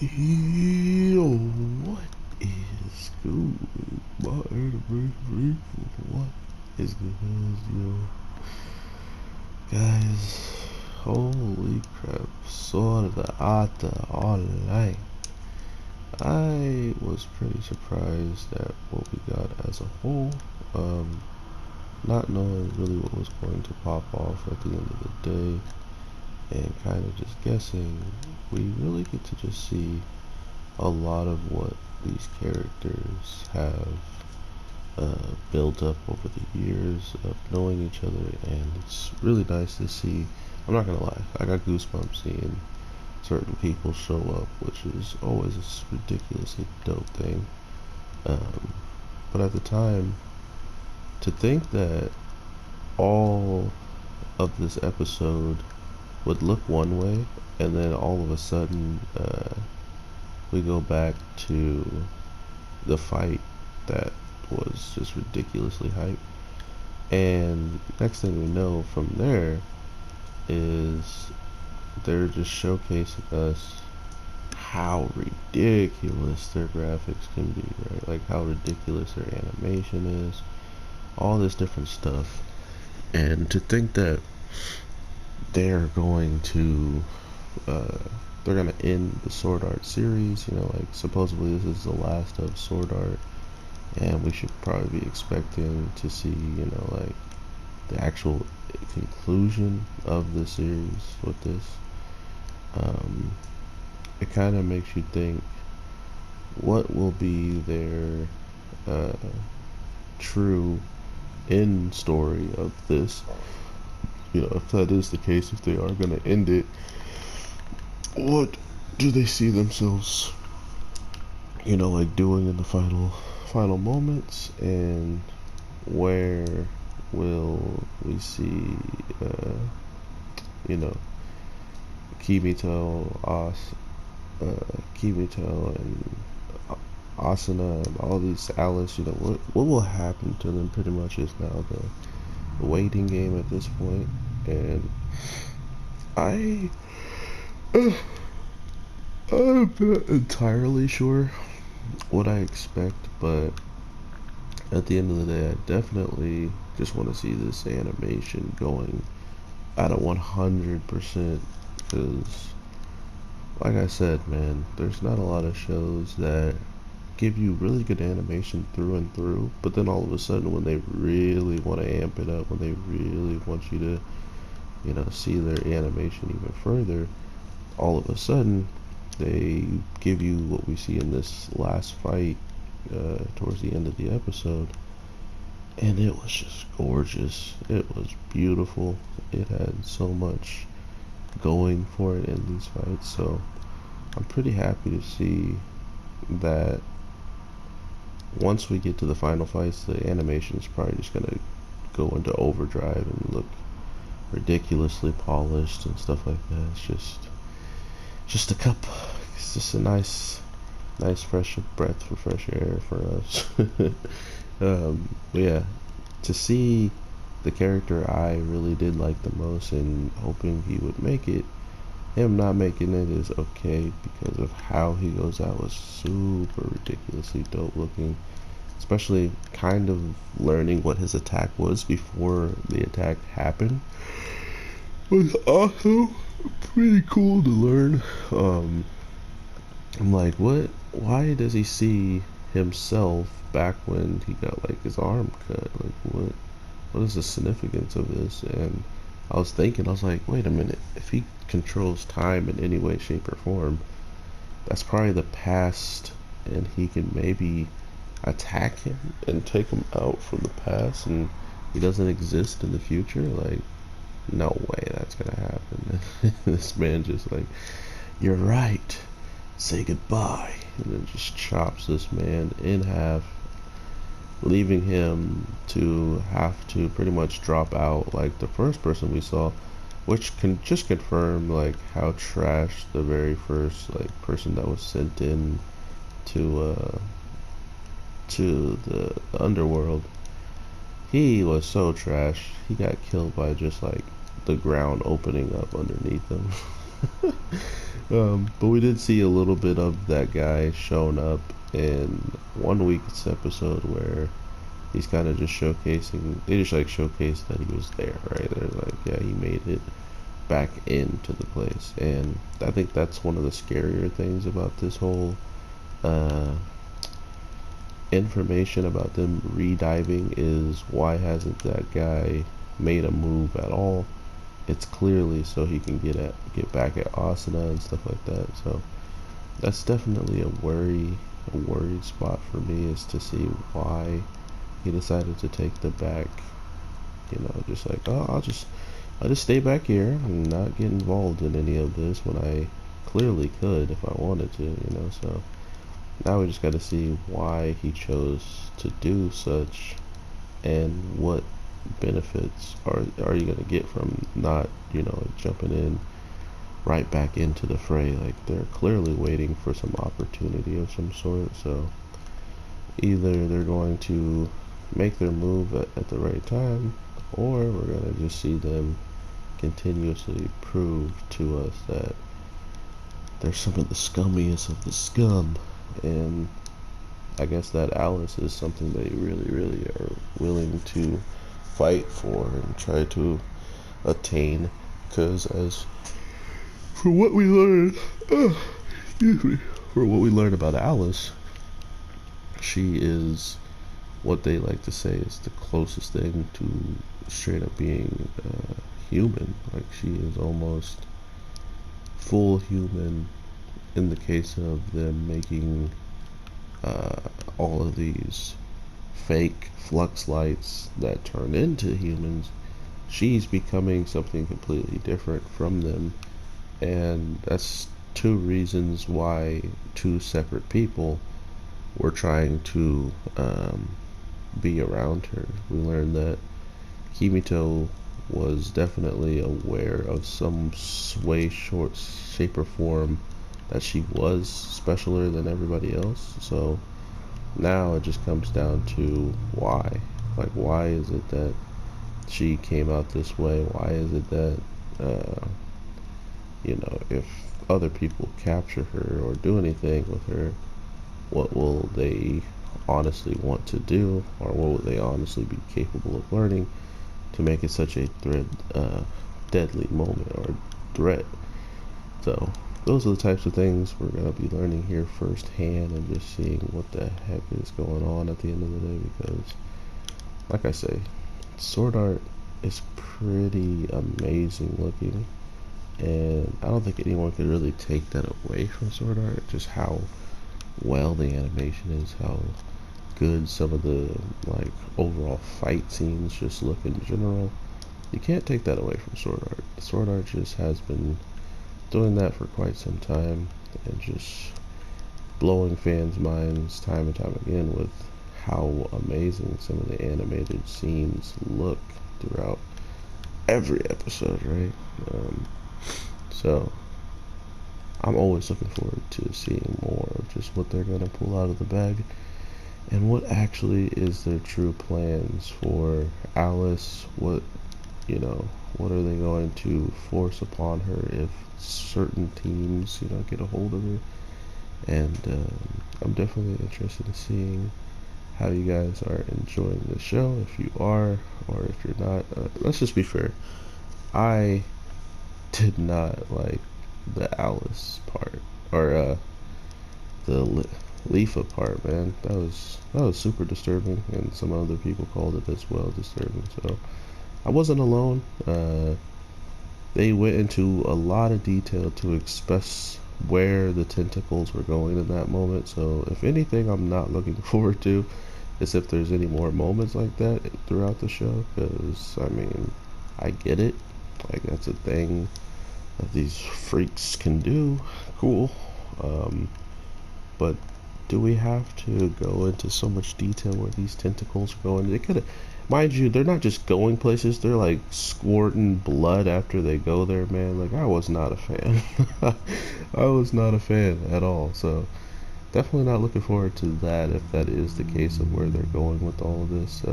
Yo, what is good? My anniversary. What is good, yo? Guys, holy crap. Saw the Ata online. I was pretty surprised at what we got as a whole. Um, Not knowing really what was going to pop off at the end of the day and kind of just guessing, we really get to just see a lot of what these characters have built up over the years of knowing each other, and it's really nice to see. I'm not gonna lie, I got goosebumps seeing certain people show up, which is always a ridiculously dope thing. Um, but at the time, to think that all of this episode would look one way, and then all of a sudden we go back to the fight that was just ridiculously hyped. And next thing we know from there is they're just showcasing us how ridiculous their graphics can be, right? Like how ridiculous their animation is, all this different stuff. And to think that they're going to uh, they're gonna end the Sword Art series, like supposedly this is the last of Sword Art, and we should probably be expecting to see, like the actual conclusion of the series with this. Um, it kind of makes you think what will be their uh, true end story of this. If that is the case, if they are going to end it, what do they see themselves, like doing in the final moments, and where will we see, uh, you know, Kimito, Kimito and Asuna and all these Alice, what will happen to them pretty much is now the waiting game at this point. And I, I'm not entirely sure what I expect, but at the end of the day, I definitely just want to see this animation going at a 100%, because like I said, man, there's not a lot of shows that give you really good animation through and through, but then all of a sudden when they really want to amp it up, when they really want you to, see their animation even further, all of a sudden they give you what we see in this last fight towards the end of the episode, and it was just gorgeous. It was beautiful. It had so much going for it in these fights, so I'm pretty happy to see that once we get to the final fights, the animation is probably just gonna go into overdrive and look ridiculously polished and stuff like that. It's just a cup. It's just a nice fresh breath for fresh air for us. But yeah, to see the character I really did like the most and hoping he would make it, him not making it is okay, because of how he goes out was super ridiculously dope looking. Especially kind of learning what his attack was before the attack happened was also pretty cool to learn. I'm like, why does he see himself back when he got like his arm cut? Like, what is the significance of this? And I was thinking, I was like, wait a minute, if he controls time in any way, shape, or form, that's probably the past, and he can maybe attack him and take him out from the past, and he doesn't exist in the future. Like, no way that's gonna happen. This man just like, you're right, say goodbye, and then just chops this man in half, leaving him to have to pretty much drop out like the first person we saw, which can just confirm like how trash the very first like person that was sent in to the Underworld. He was so trash. He got killed by just like the ground opening up underneath him. But we did see a little bit of that guy showing up in one week's episode where he's kind of just showcasing. They just like showcased that he was there, right? They're like, yeah, he made it back into the place, and I think that's one of the scarier things about this whole uh, information about them rediving is why hasn't that guy made a move at all? It's clearly so he can get back at Asuna and stuff like that. So that's definitely a worried spot for me, is to see why he decided to take the back. You know, just like, oh, I'll just stay back here and not get involved in any of this when I clearly could if I wanted to. You know, so now we just got to see why he chose to do such, and what benefits are you gonna get from not, you know, jumping in right back into the fray. Like, they're clearly waiting for some opportunity of some sort. So either they're going to make their move at the right time, or we're gonna just see them continuously prove to us that they're some of the scummiest of the scum. And I guess that Alice is something they really, really are willing to fight for and try to attain. Because as for what we learned, excuse me, for what we learned about Alice, she is what they like to say is the closest thing to straight up being human. Like, she is almost full human in the case of them making all of these fake flux lights that turn into humans. She's becoming something completely different from them, and that's two reasons why two separate people were trying to be around her. We learned that Kimito was definitely aware of some way, short, shape, or form that she was specialer than everybody else. So now it just comes down to why. Like, why is it that she came out this way? Why is it that, you know, if other people capture her or do anything with her, what will they honestly want to do, or what would they honestly be capable of learning to make it such a deadly moment or threat? So those are the types of things we're going to be learning here firsthand, and just seeing what the heck is going on at the end of the day. Because, like I say, sword art is pretty amazing looking, and I don't think anyone could really take that away from sword art. Just how well the animation is, how good some of the like overall fight scenes just look in general. You can't take that away from sword art. Sword art just has been doing that for quite some time, and just blowing fans' minds time and time again with how amazing some of the animated scenes look throughout every episode, right? So I'm always looking forward to seeing more of just what they're going to pull out of the bag, and what actually is their true plans for Alice. What, you know, what are they going to force upon her if certain teams, you know, get a hold of her? And I'm definitely interested in seeing how you guys are enjoying the show. If you are, or if you're not, let's just be fair. I did not like the Alice part, or the Leafa part, man. That was super disturbing, and some other people called it as well disturbing. So I wasn't alone. They went into a lot of detail to express where the tentacles were going in that moment. So if anything, I'm not looking forward to is if there's any more moments like that throughout the show. Because I mean, I get it. Like, that's a thing that these freaks can do. Cool. But do we have to go into so much detail where these tentacles are going? They could have, mind you, they're not just going places, they're like squirting blood after they go there, man. Like, I was not a fan. I was not a fan at all. So definitely not looking forward to that, if that is the case of where they're going with all of this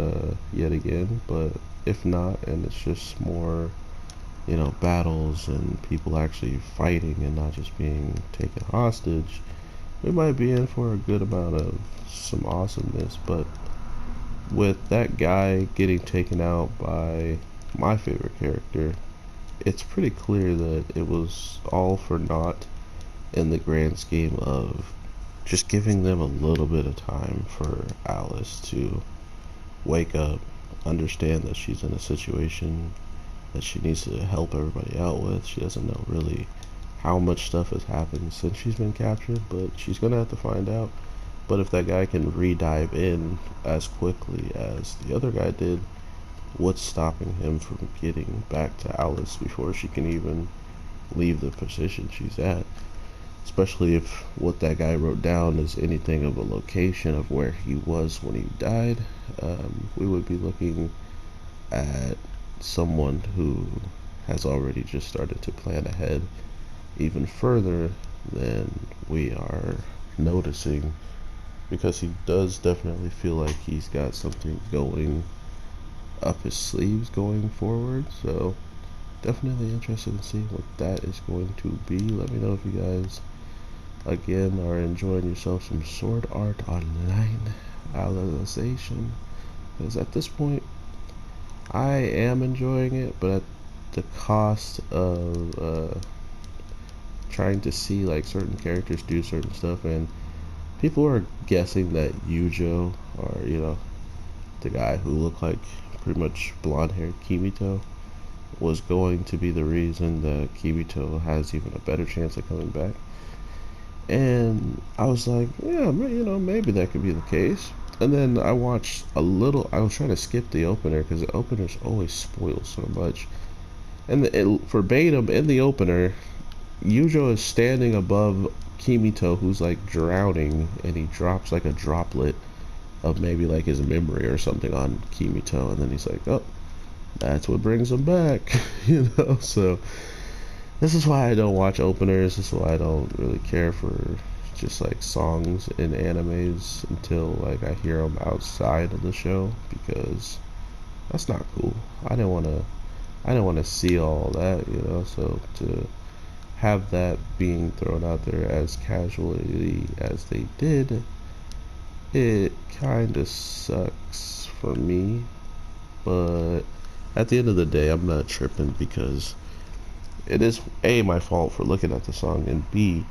yet again. But if not, and it's just more, you know, battles and people actually fighting and not just being taken hostage, we might be in for a good amount of some awesomeness. But with that guy getting taken out by my favorite character, it's pretty clear that it was all for naught in the grand scheme of just giving them a little bit of time for Alice to wake up, understand that she's in a situation that she needs to help everybody out with. She doesn't know really how much stuff has happened since she's been captured, but she's gonna have to find out. But if that guy can re-dive in as quickly as the other guy did, what's stopping him from getting back to Alice before she can even leave the position she's at? Especially if what that guy wrote down is anything of a location of where he was when he died, we would be looking at someone who has already just started to plan ahead even further than we are noticing, because he does definitely feel like he's got something going up his sleeves going forward. So definitely interested in seeing what that is going to be. Let me know if you guys again are enjoying yourself some Sword Art Online Alicization, because at this point I am enjoying it, but at the cost of trying to see like certain characters do certain stuff. And people are guessing that Yujo, or you know, the guy who looked like pretty much blonde haired Kimito, was going to be the reason that Kimito has even a better chance of coming back. And I was like, yeah, you know, maybe that could be the case. And then I watched a little. I was trying to skip the opener because the openers always spoil so much. And verbatim in the opener, Yujo is standing above Kimito, who's like drowning, and he drops like a droplet of maybe like his memory or something on Kimito, and then he's like, oh, that's what brings him back. You know. So this is why I don't watch openers. This is why I don't really care for just like songs in animes until like I hear them outside of the show, because that's not cool. I didn't want to see all that, you know. So to have that being thrown out there as casually as they did, it kind of sucks for me. But at the end of the day, I'm not tripping, because it is A, my fault for looking at the song, and B,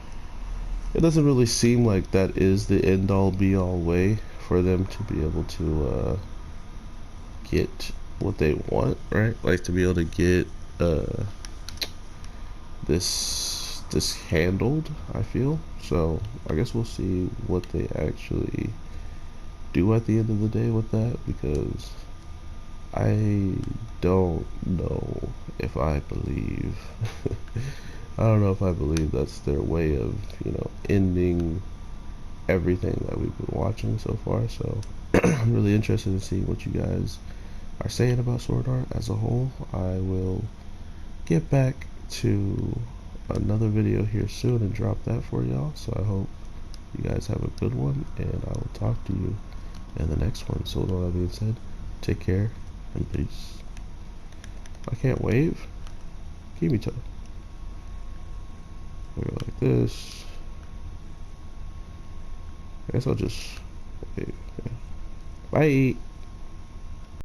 it doesn't really seem like that is the end all be all way for them to be able to get what they want, right? Like to be able to get this handled, I feel. So I guess we'll see what they actually do at the end of the day with that, because I don't know if I believe I don't know if I believe that's their way of, you know, ending everything that we've been watching so far. So I'm really interested in seeing what you guys are saying about Sword Art as a whole. I will get back to another video here soon and drop that for y'all. So I hope you guys have a good one, and I will talk to you in the next one. So with all that being said, take care and peace. I can't wave. Kimito. We go like this. I guess I'll just wave. Bye.